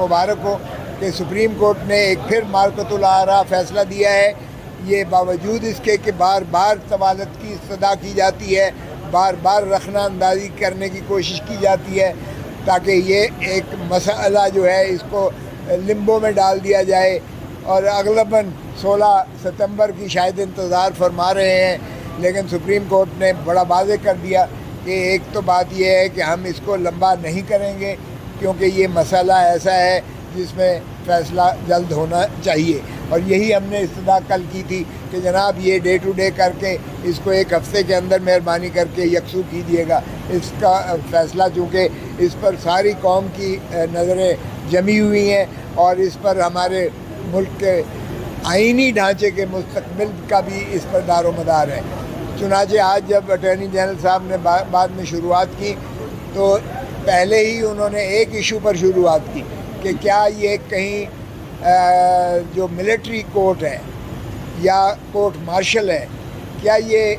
مبارک ہو کہ supreme court نے ایک پھر مارکۃ الآراء فیصلہ دیا ہے. یہ باوجود اس کے کہ بار بار طوالت کی استدعا کی جاتی ہے، بار بار رخنہ اندازی کرنے کی کوشش کی جاتی ہے تاکہ یہ ایک مسئلہ جو ہے اس کو لمبو میں ڈال دیا جائے، اور اغلباً 16 ستمبر کی شاید انتظار فرما رہے ہیں. لیکن سپریم کورٹ نے بڑا واضح کر دیا کہ ایک تو بات یہ ہے کہ ہم اس کو لمبا نہیں کریں گے کیونکہ یہ مسئلہ ایسا ہے جس میں فیصلہ جلد ہونا چاہیے. اور یہی ہم نے استدعا کل کی تھی کہ جناب یہ ڈے ٹو ڈے کر کے اس کو ایک ہفتے کے اندر مہربانی کر کے یکسو کیجیے گا. اس کا فیصلہ چونکہ اس پر ساری قوم کی نظریں جمی ہوئی ہیں اور اس پر ہمارے ملک کے آئینی ڈھانچے کے مستقبل کا بھی اس پر دار و مدار ہے. چنانچہ آج جب اٹارنی جنرل صاحب نے بعد میں شروعات کی تو پہلے ہی انہوں نے ایک ایشو پر شروعات کی کہ کیا یہ کہیں جو ملٹری کورٹ ہے یا کورٹ مارشل ہے، کیا یہ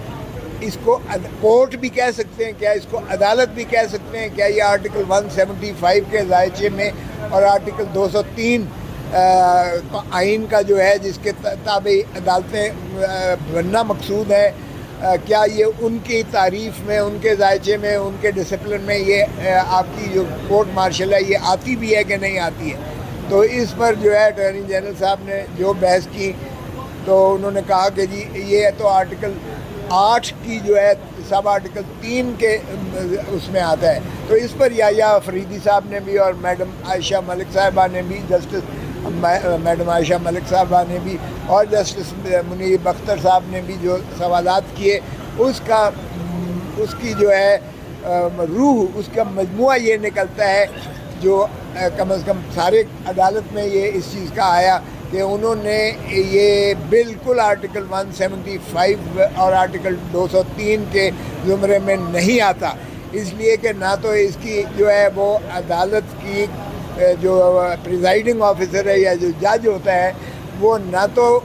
اس کو کورٹ بھی کہہ سکتے ہیں، کیا اس کو عدالت بھی کہہ سکتے ہیں؟ کیا یہ آرٹیکل 175 کے دائرے میں اور آرٹیکل 203 آئین کا جو ہے جس کے تابع عدالتیں بننا مقصود ہے، کیا یہ ان کی تعریف میں، ان کے ذائچے میں، ان کے ڈسپلن میں یہ آپ کی جو کورٹ مارشل ہے یہ آتی بھی ہے کہ نہیں آتی ہے؟ تو اس پر جو ہے اٹارنی جنرل صاحب نے جو بحث کی تو انہوں نے کہا کہ جی یہ تو آرٹیکل 8 کی جو ہے سب آرٹیکل 3 کے اس میں آتا ہے. تو اس پر یحییٰ فریدی صاحب نے بھی اور میڈم عائشہ ملک صاحبہ نے بھی، جسٹس میڈم عائشہ ملک صاحبہ نے بھی اور جسٹس منیر اختر صاحب نے بھی جو سوالات کیے، اس کی جو ہے روح، اس کا مجموعہ یہ نکلتا ہے جو کم از کم سارے عدالت میں یہ اس چیز کا آیا کہ انہوں نے یہ بالکل آرٹیکل 175 اور آرٹیکل 203 کے زمرے میں نہیں آتا، اس لیے کہ نہ تو اس کی جو ہے وہ عدالت کی جو پریزائڈنگ آفیسر ہے یا جو جج ہوتا ہے وہ نہ تو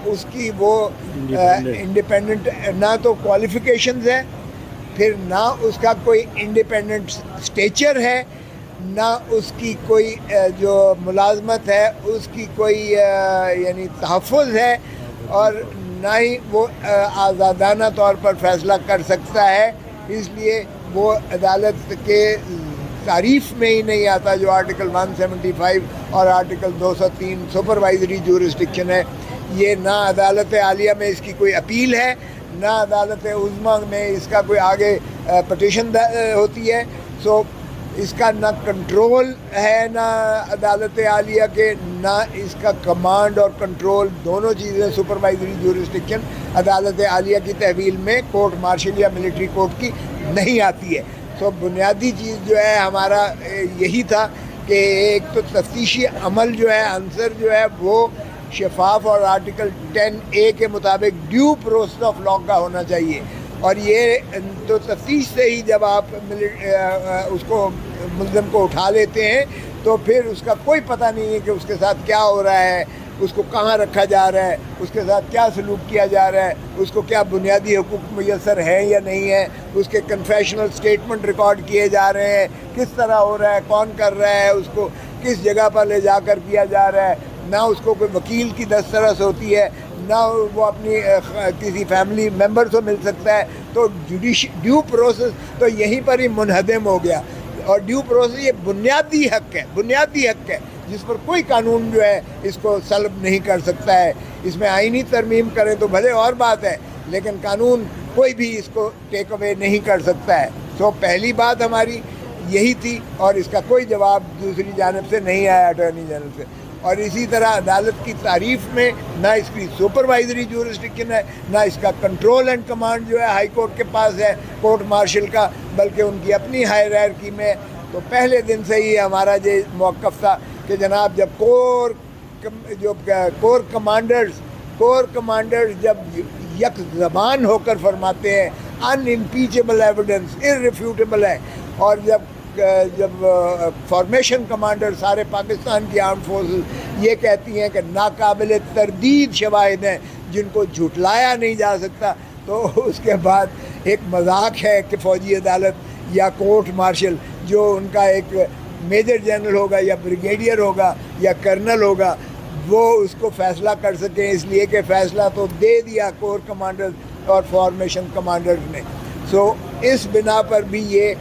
اس کی وہ انڈیپینڈنٹ نہ تو کوالیفیکیشنز ہے، پھر نہ اس کا کوئی انڈیپینڈنٹ اسٹیچر ہے، نہ اس کی کوئی جو ملازمت ہے اس کی کوئی یعنی تحفظ ہے، اور نہ ہی وہ آزادانہ طور پر فیصلہ کر سکتا ہے. اس لیے وہ عدالت کے تعریف میں ہی نہیں آتا جو آرٹیکل 175 اور آرٹیکل 203 سپروائزری جورسڈکشن ہے. یہ نہ عدالت عالیہ میں اس کی کوئی اپیل ہے، نہ عدالت عظمیٰ میں اس کا کوئی آگے پٹیشن ہوتی ہے. سو اس کا نہ کنٹرول ہے نہ عدالت عالیہ کے، نہ اس کا کمانڈ اور کنٹرول، دونوں چیزیں سپروائزری جورسڈکشن عدالت عالیہ کی تحویل میں کورٹ مارشل یا ملٹری کورٹ کی نہیں آتی ہے. تو بنیادی چیز جو ہے ہمارا یہی تھا کہ ایک تو تفتیشی عمل جو ہے عنصر جو ہے وہ شفاف اور آرٹیکل 10A کے مطابق ڈیو پروسیس آف لاء کا ہونا چاہیے. اور یہ تو تفتیش سے ہی جب آپ اس کو ملزم کو اٹھا لیتے ہیں تو پھر اس کا کوئی پتہ نہیں ہے کہ اس کے ساتھ کیا ہو رہا ہے، اس کو کہاں رکھا جا رہا ہے، اس کے ساتھ کیا سلوک کیا جا رہا ہے، اس کو کیا بنیادی حقوق میسر ہیں یا نہیں ہیں، اس کے کنفیشنل سٹیٹمنٹ ریکارڈ کیے جا رہے ہیں، کس طرح ہو رہا ہے، کون کر رہا ہے، اس کو کس جگہ پر لے جا کر کیا جا رہا ہے. نہ اس کو کوئی وکیل کی دسترس ہوتی ہے، نہ وہ اپنی کسی فیملی ممبر سے مل سکتا ہے. تو ڈیو پروسیس تو یہیں پر ہی منہدم ہو گیا. اور ڈیو پروسیس یہ بنیادی حق ہے جس پر کوئی قانون جو ہے اس کو سلب نہیں کر سکتا ہے. اس میں آئینی ترمیم کرے تو بھلے اور بات ہے، لیکن قانون کوئی بھی اس کو ٹیک اوے نہیں کر سکتا ہے. تو پہلی بات ہماری یہی تھی اور اس کا کوئی جواب دوسری جانب سے نہیں آیا اٹارنی جنرل سے. اور اسی طرح عدالت کی تعریف میں نہ اس کی سپروائزری جورسڈکشن ہے، نہ اس کا کنٹرول اینڈ کمانڈ جو ہے ہائی کورٹ کے پاس ہے کورٹ مارشل کا، بلکہ ان کی اپنی ہائرارکی میں. تو پہلے دن سے ہی ہمارا یہ موقف تھا کہ جناب جب کور کمانڈرز جب یک زبان ہو کر فرماتے ہیں ان امپیچیبل ایویڈنس ارریفیوٹیبل ہے، اور جب فارمیشن کمانڈر سارے پاکستان کی آرم فورسز یہ کہتی ہیں کہ ناقابل تردید شواہد ہیں جن کو جھٹلایا نہیں جا سکتا، تو اس کے بعد ایک مذاق ہے کہ فوجی عدالت یا کورٹ مارشل جو ان کا ایک میجر جنرل ہوگا یا بریگیڈیئر ہوگا یا کرنل ہوگا وہ اس کو فیصلہ کر سکیں، اس لیے کہ فیصلہ تو دے دیا کور کمانڈر اور فارمیشن کمانڈر نے. سو اس بنا پر بھی یہ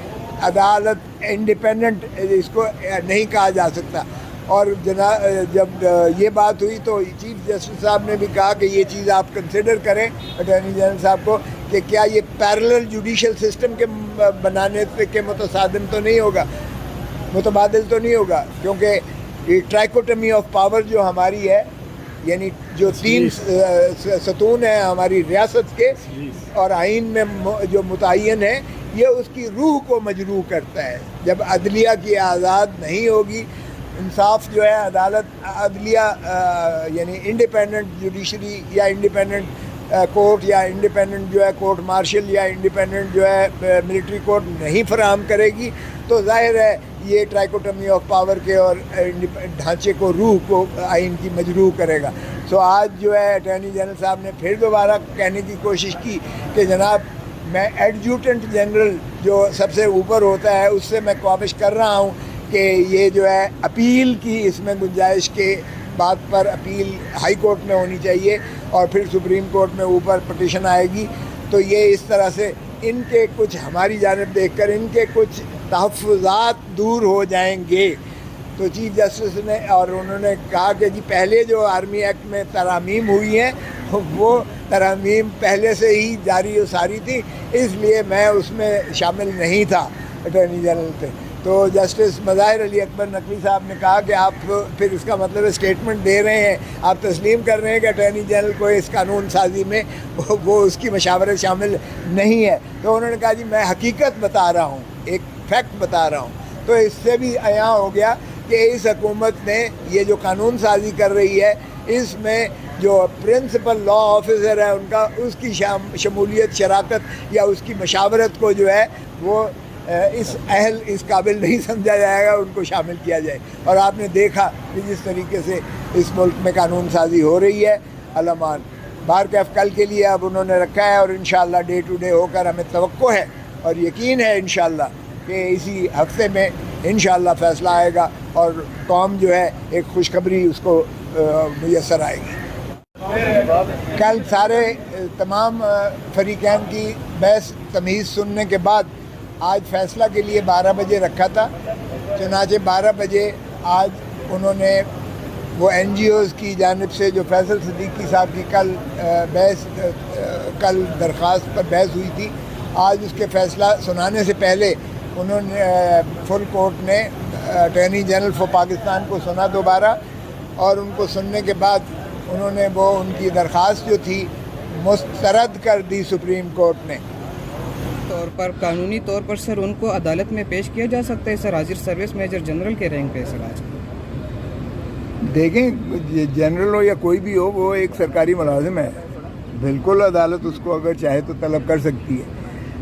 عدالت انڈیپینڈنٹ اس کو نہیں کہا جا سکتا. اور جب یہ بات ہوئی تو چیف جسٹس صاحب نے بھی کہا کہ یہ چیز آپ کنسیڈر کریں اٹارنی جنرل صاحب کو کہ کیا یہ پیرلل جوڈیشل سسٹم کے بنانے کے متصادم تو نہیں ہوگا، متبادل تو نہیں ہوگا، کیونکہ یہ ٹرائکوٹمی آف پاور جو ہماری ہے، یعنی جو 3 ستون ہیں ہماری ریاست کے اور آئین میں جو متعین ہے، یہ اس کی روح کو مجروح کرتا ہے. جب عدلیہ کی آزاد نہیں ہوگی، انصاف جو ہے عدلیہ یعنی انڈیپینڈنٹ جوڈیشری یا انڈیپینڈنٹ کورٹ یا انڈیپینڈنٹ جو ہے کورٹ مارشل یا انڈیپینڈنٹ جو ہے ملٹری کورٹ نہیں فراہم کرے گی تو ظاہر ہے یہ ٹرائکوٹمی آف پاور کے اور ڈھانچے کو، روح کو آئین کی مجروح کرے گا. سو آج جو ہے اٹارنی جنرل صاحب نے پھر دوبارہ کہنے کی کوشش کی کہ جناب میں ایڈجوٹنٹ جنرل جو سب سے اوپر ہوتا ہے اس سے میں کوشش کر رہا ہوں کہ یہ جو ہے اپیل کی اس میں گنجائش کے بات پر اپیل ہائی کورٹ میں ہونی چاہیے اور پھر سپریم کورٹ میں اوپر پٹیشن آئے گی. تو یہ اس طرح سے ان کے کچھ ہماری جانب دیکھ کر ان کے کچھ تحفظات دور ہو جائیں گے. تو چیف جسٹس نے اور انہوں نے کہا کہ جی پہلے جو آرمی ایکٹ میں ترامیم ہوئی ہیں وہ ترامیم پہلے سے ہی جاری و ساری تھی، اس لیے میں اس میں شامل نہیں تھا اٹارنی جنرل تھے. تو جسٹس مظاہر علی اکبر نقوی صاحب نے کہا کہ آپ پھر اس کا مطلب اسٹیٹمنٹ دے رہے ہیں، آپ تسلیم کر رہے ہیں کہ اٹارنی جنرل کو اس قانون سازی میں وہ اس کی مشاورت شامل نہیں ہے. تو انہوں نے کہا جی میں حقیقت بتا رہا ہوں، ایک فیکٹ بتا رہا ہوں. تو اس سے بھی عیاں ہو گیا کہ اس حکومت نے یہ جو قانون سازی کر رہی ہے اس میں جو پرنسپل لا آفیسر ہے ان کا اس کی شمولیت، شراکت یا اس کی مشاورت کو جو ہے وہ اس قابل نہیں سمجھا جائے گا، ان کو شامل کیا جائے. اور آپ نے دیکھا کہ جس طریقے سے اس ملک میں قانون سازی ہو رہی ہے. علمان بار کیف کل کے لیے اب انہوں نے رکھا ہے اور انشاءاللہ ڈے ٹو ڈے ہو کر ہمیں توقع ہے اور یقین ہے انشاءاللہ کہ اسی ہفتے میں انشاءاللہ فیصلہ آئے گا اور قوم جو ہے ایک خوشخبری اس کو میسر آئے گی. کل سارے تمام فریقین کی بحث تمیز سننے کے بعد آج فیصلہ کے لیے 12 بجے رکھا تھا. چنانچہ 12 بجے آج انہوں نے وہ این جی اوز کی جانب سے جو فیصل صدیقی صاحب کی کل درخواست پر بحث ہوئی تھی، آج اس کے فیصلہ سنانے سے پہلے انہوں نے فل کورٹ نے اٹارنی جنرل فار پاکستان کو سنا دوبارہ، اور ان کو سننے کے بعد انہوں نے وہ ان کی درخواست جو تھی مسترد کر دی سپریم کورٹ نے. طور پر قانونی طور پر سر ان کو عدالت میں پیش کیا جا سکتا ہے سر، حاضر سروس میجر جنرل کے رینک پہ سر؟ آج دیکھیں جنرل ہو یا کوئی بھی ہو وہ ایک سرکاری ملازم ہے، بالکل عدالت اس کو اگر چاہے تو طلب کر سکتی ہے.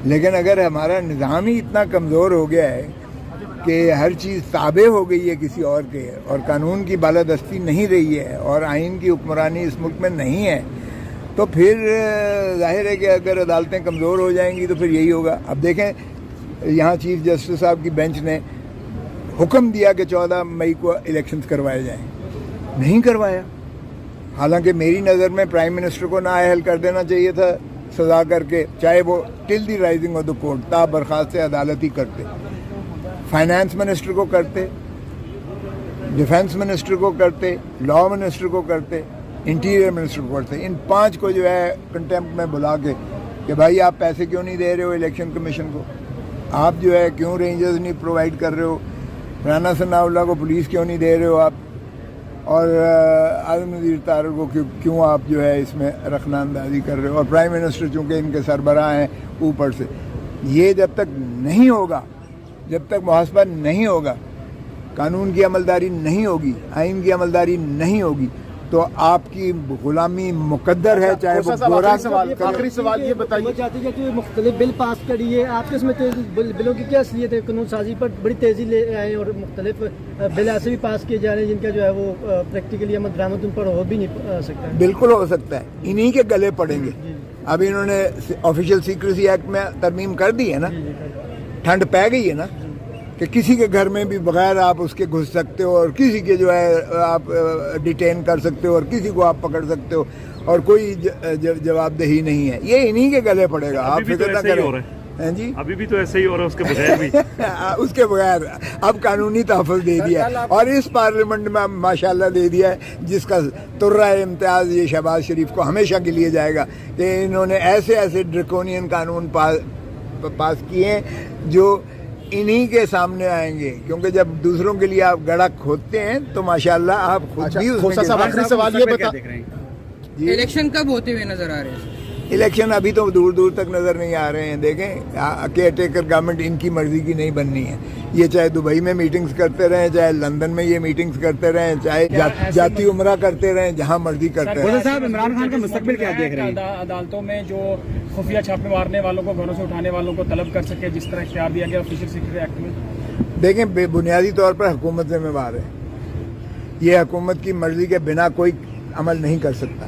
لیکن اگر ہمارا نظام ہی اتنا کمزور ہو گیا ہے کہ ہر چیز تابع ہو گئی ہے کسی اور کے اور قانون کی بالادستی نہیں رہی ہے اور آئین کی حکمرانی اس ملک میں نہیں ہے، تو پھر ظاہر ہے کہ اگر عدالتیں کمزور ہو جائیں گی تو پھر یہی ہوگا. اب دیکھیں یہاں چیف جسٹس صاحب کی بینچ نے حکم دیا کہ 14 مئی کو الیکشنز کروائے جائیں، نہیں کروایا. حالانکہ میری نظر میں پرائم منسٹر کو نااہل کر دینا چاہیے تھا سزا کر کے، چاہے وہ ٹل دی رائزنگ آف دا کورٹ تا برخاست سے عدالت ہی کرتے، فائنانس منسٹر کو کرتے، ڈیفنس منسٹر کو کرتے، لا منسٹر کو کرتے، انٹیریئر منسٹر کو کرتے. ان 5 کو جو ہے کنٹیمپٹ میں بلا کے کہ بھائی آپ پیسے کیوں نہیں دے رہے ہو الیکشن کمیشن کو، آپ جو ہے کیوں رینجرز نہیں پرووائڈ کر رہے ہو، رانا ثناء اللہ کو پولیس کیوں نہیں دے رہے ہو آپ، اور اعظم نذیر طاہر کو کیوں آپ جو ہے اس میں رخنہ اندازی کر رہے ہو، اور پرائم منسٹر چونکہ ان کے سربراہ ہیں اوپر سے. یہ جب تک نہیں ہوگا، جب تک محاسبہ نہیں ہوگا، قانون کی عملداری نہیں ہوگی، آئین کی عملداری نہیں ہوگی، تو آپ کی غلامی مقدر ہے. چاہے وہ گورا آخری سوال یہ بتائیے، چاہتے ہیں کہ مختلف بل پاس کریے، آپ کے اس میں بلوں کی کیا اصلیت ہے؟ قانون سازی پر بڑی تیزی لے آئے اور مختلف بل ایسے بھی پاس کیے جا رہے ہیں جن کا جو ہے وہ پریکٹیکلی عمل درآمد ان پر ہو بھی نہیں سکتا ہے. بالکل ہو سکتا ہے، انہی کے گلے پڑیں گے. اب انہوں نے آفیشیل سیکریسی ایکٹ میں ترمیم کر دی ہے نا، ٹھنڈ پہ گئی ہے نا، کہ کسی کے گھر میں بھی بغیر آپ اس کے گھس سکتے ہو اور کسی کے جو ہے آپ ڈیٹین کر سکتے ہو اور کسی کو آپ پکڑ سکتے ہو اور کوئی جواب دہی نہیں ہے. یہ انہی کے گلے پڑے گا, آپ فکر نہ کریں. جی ابھی بھی تو ایسے ہی ہو رہا ہے, اس کے بغیر بھی اس کے بغیر اب قانونی تحفظ دے دیا ہے اور اس پارلیمنٹ میں ماشاءاللہ دے دیا ہے, جس کا ترہ امتیاز یہ شہباز شریف کو ہمیشہ کے لیے جائے گا کہ انہوں نے ایسے ایسے ڈریکونین قانون پاس کیے ہیں جو انہی کے سامنے آئیں گے, کیونکہ جب دوسروں کے لیے آپ گڑھا کھودتے ہیں تو ماشاءاللہ آپ خود بھی اس میں. آخری سوال یہ بتا, الیکشن کب ہوتے ہوئے نظر آ رہے ہیں؟ الیکشن ابھی تو دور دور تک نظر نہیں آ رہے ہیں. دیکھیں کیئر ٹیکر گورنمنٹ ان کی مرضی کی نہیں بننی ہے. یہ چاہے دبئی میں میٹنگز کرتے رہیں, چاہے لندن میں یہ میٹنگز کرتے رہیں, چاہے جاتی عمرہ کرتے رہیں, جہاں مرضی کرتے رہیں. صاحب عمران خان کا مستقبل کیا دیکھ رہے ہیں؟ عدالتوں میں جو خفیہ چھاپے مارنے والوں کو, گھروں سے اٹھانے والوں کو طلب کر سکے, جس طرح اختیار دیا گیا آفیشل سیکریٹری ایکٹ میں. دیکھیں بنیادی طور پر حکومت ذمہ دار ہے. یہ حکومت کی مرضی کے بنا کوئی عمل نہیں کر سکتا.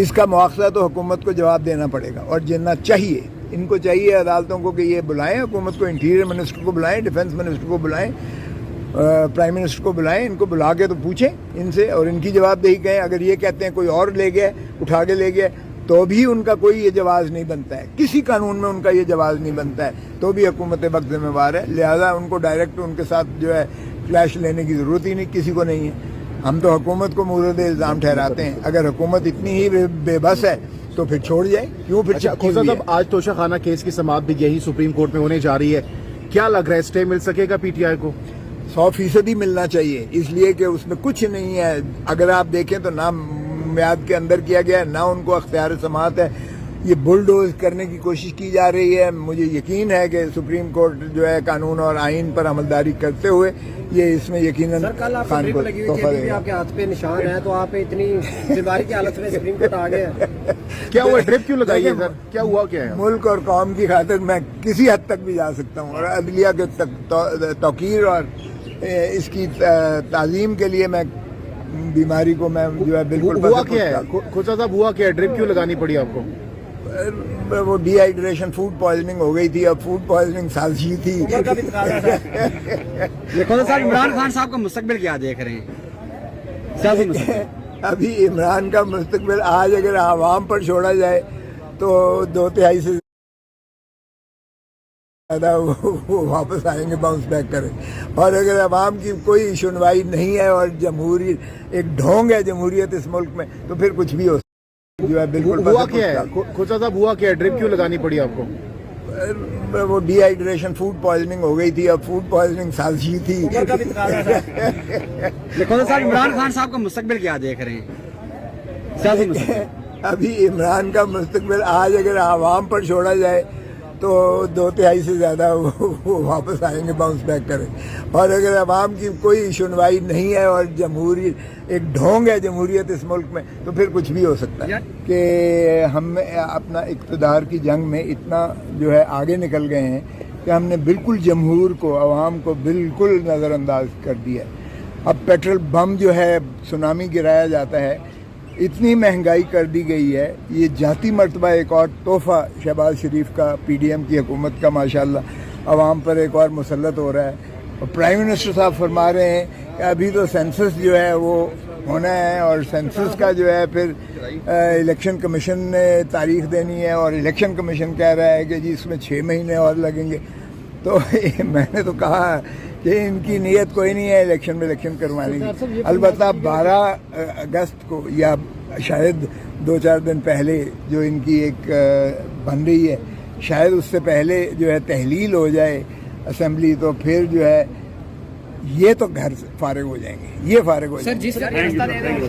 اس کا مواخذہ تو حکومت کو جواب دینا پڑے گا اور دینا چاہیے. ان کو چاہیے عدالتوں کو کہ یہ بلائیں حکومت کو, انٹیریئر منسٹر کو بلائیں, ڈیفنس منسٹر کو بلائیں, پرائم منسٹر کو بلائیں. ان کو بلا کے تو پوچھیں ان سے اور ان کی جواب دہی کہیں. اگر یہ کہتے ہیں کوئی اور لے گیا, اٹھا کے لے گیا, تو بھی ان کا کوئی یہ جواز نہیں بنتا ہے. کسی قانون میں ان کا یہ جواز نہیں بنتا ہے, تو بھی حکومت وقت ذمہ دار ہے. لہذا ان کو ڈائریکٹ ان کے ساتھ جو ہے کلیش لینے کی ضرورت ہی نہیں, کسی کو نہیں ہے. ہم تو حکومت کو مورد الزام ٹھہراتے ہیں. اگر حکومت اتنی ہی بے بس ہے تو پھر چھوڑ جائے, کیوں پھر چپکی ہوئی ہے. آج توشہ خانہ کیس کی سماعت بھی یہی سپریم کورٹ میں ہونے جا رہی ہے. کیا لگ رہا ہے اسٹے مل سکے گا پی ٹی آئی کو؟ 100% ہی ملنا چاہیے, اس لیے کہ اس میں کچھ نہیں ہے. اگر آپ دیکھیں تو نہ میعاد کے اندر کیا گیا ہے, نہ ان کو اختیار سماعت ہے. یہ بلڈوز کرنے کی کوشش کی جا رہی ہے. مجھے یقین ہے کہ سپریم کورٹ جو ہے قانون اور آئین پر عملداری کرتے ہوئے یہ اس میں یقیناً خان کو تحفہ دے گا. آپ کے ہاتھ پہ نشان ہے تو آپ اتنی بیماری کی حالت میں سپریم کورٹ آ گئے ہیں. کیا ہوا, ڈرپ کیوں لگائی ہے سر, کیا ہوا کیا ہے؟ ملک اور قوم کی خاطر میں کسی حد تک بھی جا سکتا ہوں, اور عدلیہ کے توقیر اور اس کی تعظیم کے لیے میں بیماری کو میں جو ہے بالکل. ہوا کیا ہے کھوسا صاحب, ہوا کیا ہے, ڈرپ کیوں لگانی پڑی آپ کو؟ وہ ڈی ہائیڈریشن, فوڈ پوائزننگ ہو گئی تھی. اب فوڈ پوائزننگ سازی تھی. عمران خان صاحب کا مستقبل کیا دیکھ رہے ہیں؟ ابھی عمران کا مستقبل آج اگر عوام پر چھوڑا جائے تو 2/3 سے زیادہ وہ واپس آئیں گے, باؤنس بیک کریں. اور اگر عوام کی کوئی سنوائی نہیں ہے اور جمہوری ایک ڈھونگ ہے جمہوریت اس ملک میں, تو پھر کچھ بھی ہو جو ہے بالکل. ہوا کیا ہے کھوسا صاحب, ہوا کیا ہے, ڈرپ کیوں لگانی پڑی آپ کو؟ وہ ڈی ہائیڈریشن, فوڈ پوائزننگ ہو گئی تھی. اب فوڈ پوائزننگ سازی تھی. عمران خان صاحب کا مستقبل کیا دیکھ رہے ہیں؟ ابھی عمران کا مستقبل آج اگر عوام پر چھوڑا جائے تو 2/3 سے زیادہ وہ واپس آئیں گے, باؤنس بیک کریں. اور اگر عوام کی کوئی سنوائی نہیں ہے اور جمہوری ایک ڈھونگ ہے جمہوریت اس ملک میں, تو پھر کچھ بھی ہو سکتا ہے. کہ ہم اپنا اقتدار کی جنگ میں اتنا جو ہے آگے نکل گئے ہیں کہ ہم نے بالکل جمہور کو, عوام کو بالکل نظر انداز کر دیا. اب پیٹرول بم جو ہے سونامی گرایا جاتا ہے, اتنی مہنگائی کر دی گئی ہے. یہ ذاتی مرتبہ ایک اور تحفہ شہباز شریف کا, پی ڈی ایم کی حکومت کا ماشاءاللہ عوام پر ایک اور مسلط ہو رہا ہے. اور پرائم منسٹر صاحب فرما رہے ہیں کہ ابھی تو سینسس جو ہے وہ ہونا ہے, اور سینسس کا جو ہے پھر الیکشن کمیشن نے تاریخ دینی ہے, اور الیکشن کمیشن کہہ رہا ہے کہ جی اس میں 6 مہینے اور لگیں گے. تو میں نے تو کہا کہ ان کی نیت کوئی نہیں ہے الیکشن میں الیکشن کروانے کی. البتہ 12 اگست کو یا شاید 2-4 دن پہلے جو ان کی ایک بن رہی ہے, شاید اس سے پہلے جو ہے تحلیل ہو جائے اسمبلی, تو پھر جو ہے یہ تو گھر فارغ ہو جائیں گے, یہ فارغ ہو جائیں گے.